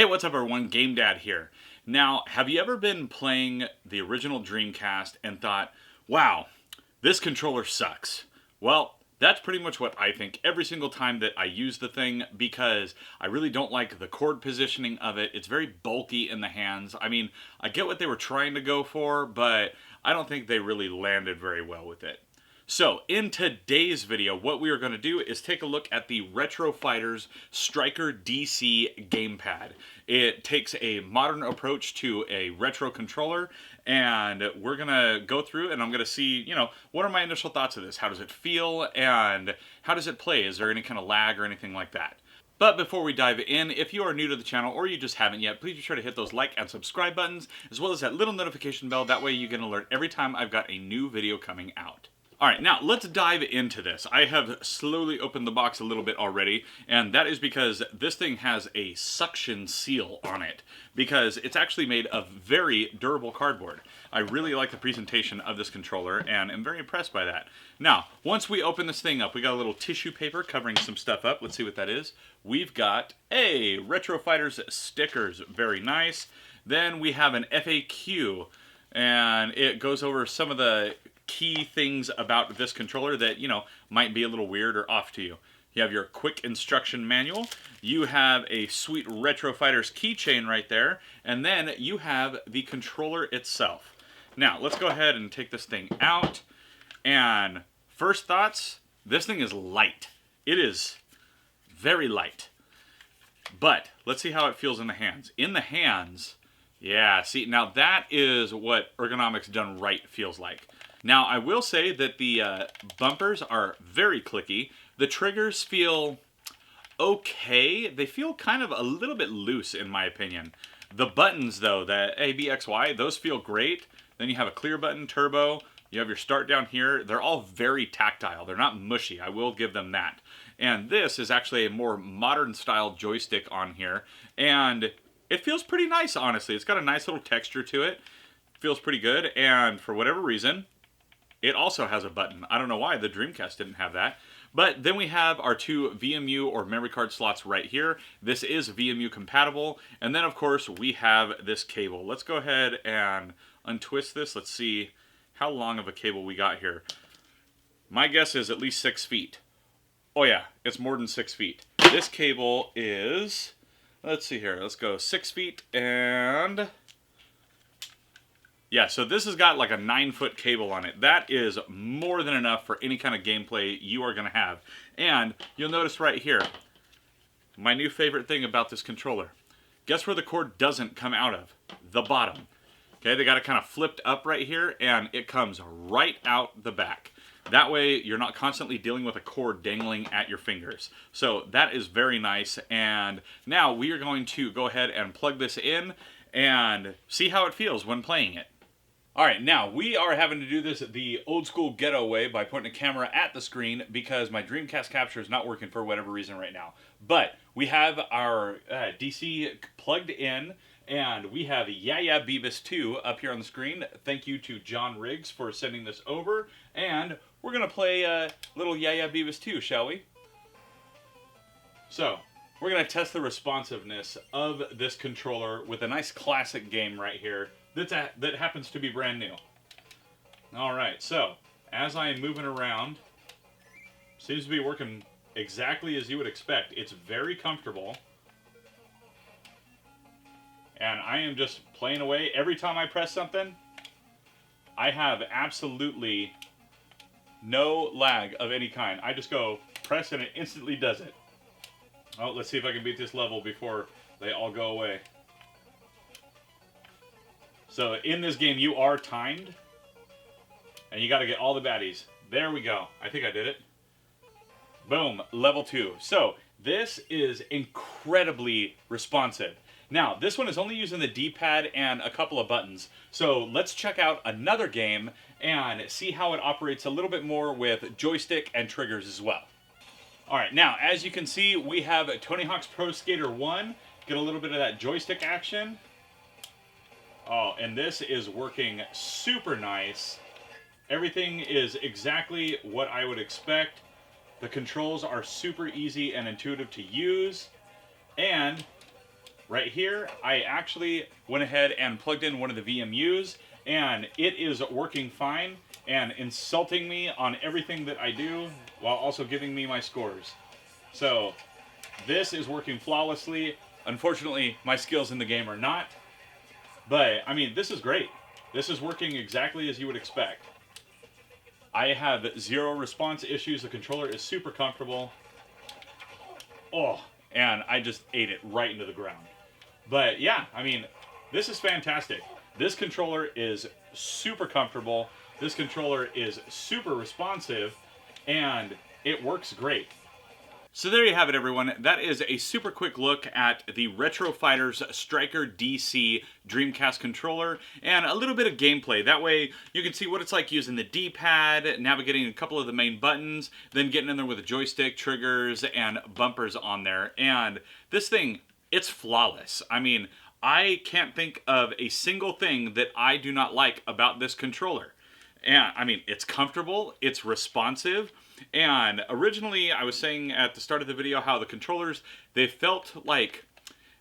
Hey, what's up everyone? GameDad here. Now, have you ever been playing the original Dreamcast and thought, wow, this controller sucks? Well, that's pretty much what I think every single time that I use the thing, because I really don't like the chord positioning of it. It's very bulky in the hands. I mean, I get what they were trying to go for, but I don't think they really landed very well with it. So, in today's video, what we are going to do is take a look at the Retro Fighters Striker DC gamepad. It takes a modern approach to a retro controller, and we're going to go through and I'm going to see, what are my initial thoughts of this? How does it feel, and how does it play? Is there any kind of lag or anything like that? But before we dive in, if you are new to the channel or you just haven't yet, please be sure to hit those like and subscribe buttons, as well as that little notification bell. That way you get an alert every time I've got a new video coming out. Alright, now let's dive into this. I have slowly opened the box a little bit already, and that is because this thing has a suction seal on it, because it's actually made of very durable cardboard. I really like the presentation of this controller, and am very impressed by that. Now, once we open this thing up, we got a little tissue paper covering some stuff up. Let's see what that is. We've got a Retro Fighters stickers, very nice. Then we have an FAQ, and it goes over some of the key things about this controller that, might be a little weird or off to you. You have your quick instruction manual, you have a sweet Retro Fighters keychain right there, and then you have the controller itself. Now, let's go ahead and take this thing out, and first thoughts, this thing is light. It is very light. But, let's see how it feels in the hands. In the hands, yeah, see, now that is what ergonomics done right feels like. Now, I will say that the bumpers are very clicky. The triggers feel okay. They feel kind of a little bit loose, in my opinion. The buttons, though, the A, B, X, Y, those feel great. Then you have a clear button, turbo. You have your start down here. They're all very tactile. They're not mushy. I will give them that. And this is actually a more modern-style joystick on here. And it feels pretty nice, honestly. It's got a nice little texture to it. Feels pretty good. And for whatever reason, it also has a button. I don't know why the Dreamcast didn't have that. But then we have our two VMU or memory card slots right here. This is VMU compatible. And then, of course, we have this cable. Let's go ahead and untwist this. Let's see how long of a cable we got here. My guess is at least 6 feet. Oh yeah, it's more than 6 feet. This cable is, let's see here. Let's go 6 feet and... yeah, so this has got like a 9-foot cable on it. That is more than enough for any kind of gameplay you are going to have. And you'll notice right here, my new favorite thing about this controller. Guess where the cord doesn't come out of? The bottom. Okay, they got it kind of flipped up right here, and it comes right out the back. That way, you're not constantly dealing with a cord dangling at your fingers. So that is very nice. And now we are going to go ahead and plug this in and see how it feels when playing it. Alright, now we are having to do this the old school ghetto way by putting a camera at the screen because my Dreamcast capture is not working for whatever reason right now. But we have our DC plugged in, and we have Yeah Yeah Beavis 2 up here on the screen. Thank you to John Riggs for sending this over, and we're going to play a little Yeah Yeah Beavis 2, shall we? So, we're going to test the responsiveness of this controller with a nice classic game right here. That happens to be brand new. Alright, so, as I am moving around, seems to be working exactly as you would expect. It's very comfortable. And I am just playing away. Every time I press something, I have absolutely no lag of any kind. I just go press and it instantly does it. Oh, let's see if I can beat this level before they all go away. So in this game, you are timed, and you got to get all the baddies. There we go. I think I did it. Boom, level 2. So this is incredibly responsive. Now, this one is only using the D-pad and a couple of buttons. So let's check out another game and see how it operates a little bit more with joystick and triggers as well. Alright, now, as you can see, we have Tony Hawk's Pro Skater 1. Get a little bit of that joystick action. Oh, and this is working super nice. Everything is exactly what I would expect. The controls are super easy and intuitive to use. And right here, I actually went ahead and plugged in one of the VMUs, and it is working fine and insulting me on everything that I do while also giving me my scores. So this is working flawlessly. Unfortunately, my skills in the game are not, but I mean, this is great. This is working exactly as you would expect. I have zero response issues. The controller is super comfortable. Oh, and I just ate it right into the ground. But yeah, I mean, this is fantastic. This controller is super comfortable. This controller is super responsive, and it works great. So there you have it, everyone. That is a super quick look at the Retro Fighters Striker DC Dreamcast controller and a little bit of gameplay. That way you can see what it's like using the D-pad, navigating a couple of the main buttons, then getting in there with the joystick, triggers, and bumpers on there. And this thing, it's flawless. I mean, I can't think of a single thing that I do not like about this controller. And I mean, it's comfortable, it's responsive, and originally I was saying at the start of the video how the controllers, they felt like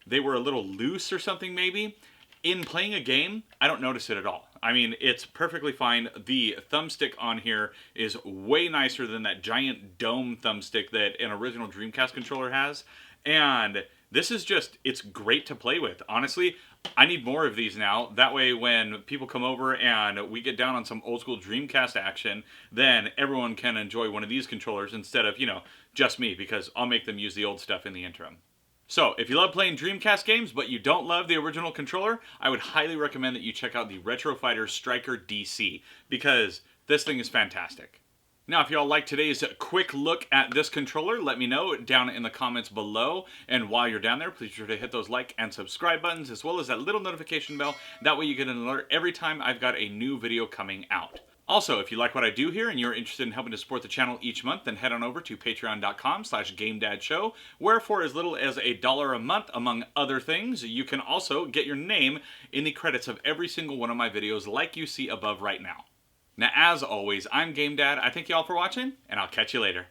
they were a little loose or something maybe. In playing a game, I don't notice it at all. I mean, it's perfectly fine. The thumbstick on here is way nicer than that giant dome thumbstick that an original Dreamcast controller has. And this is just, it's great to play with. Honestly, I need more of these now. That way when people come over and we get down on some old school Dreamcast action, then everyone can enjoy one of these controllers instead of, just me, because I'll make them use the old stuff in the interim. So, if you love playing Dreamcast games, but you don't love the original controller, I would highly recommend that you check out the Retro Fighters Striker DC, because this thing is fantastic. Now, if y'all like today's quick look at this controller, let me know down in the comments below. And while you're down there, please be sure to hit those like and subscribe buttons, as well as that little notification bell. That way you get an alert every time I've got a new video coming out. Also, if you like what I do here and you're interested in helping to support the channel each month, then head on over to patreon.com/GameDadShow, where for as little as $1 a month, among other things, you can also get your name in the credits of every single one of my videos like you see above right now. Now, as always, I'm GameDad. I thank you all for watching, and I'll catch you later.